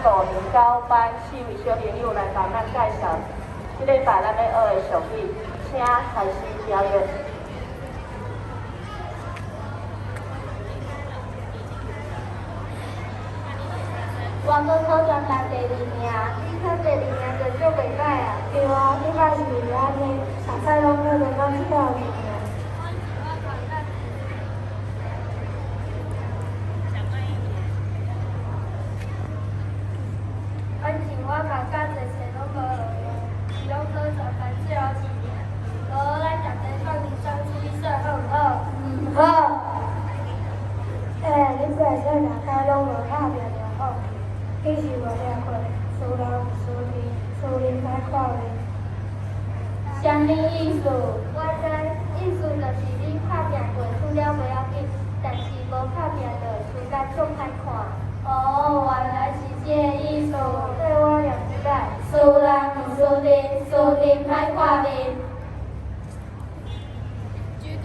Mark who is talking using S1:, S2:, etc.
S1: 509班4位小朋友来帮咱介绍这礼拜咱要学的俗语，请开始表演。
S2: 我搁考专班第2名，你考第2名就足袂歹啊。
S3: 对啊，你摆是安尼，大概拢可能到这条命啊。
S2: 反正我家教侪册拢无路用，伊拢考专班最后1名。无咱逐个放轻松出去耍好毋好？
S3: 好。你过这大概拢无打拼就好。你是无了过，输人输地，输人歹看咧。
S2: 啥物意思？我知，意思就是你打拼过，输了袂要紧，但是无打拼就输甲足歹看。哦，原来是这个意思。
S3: 这我也知道。
S2: 输人毋输阵，输阵歹看面。
S4: 鞠躬。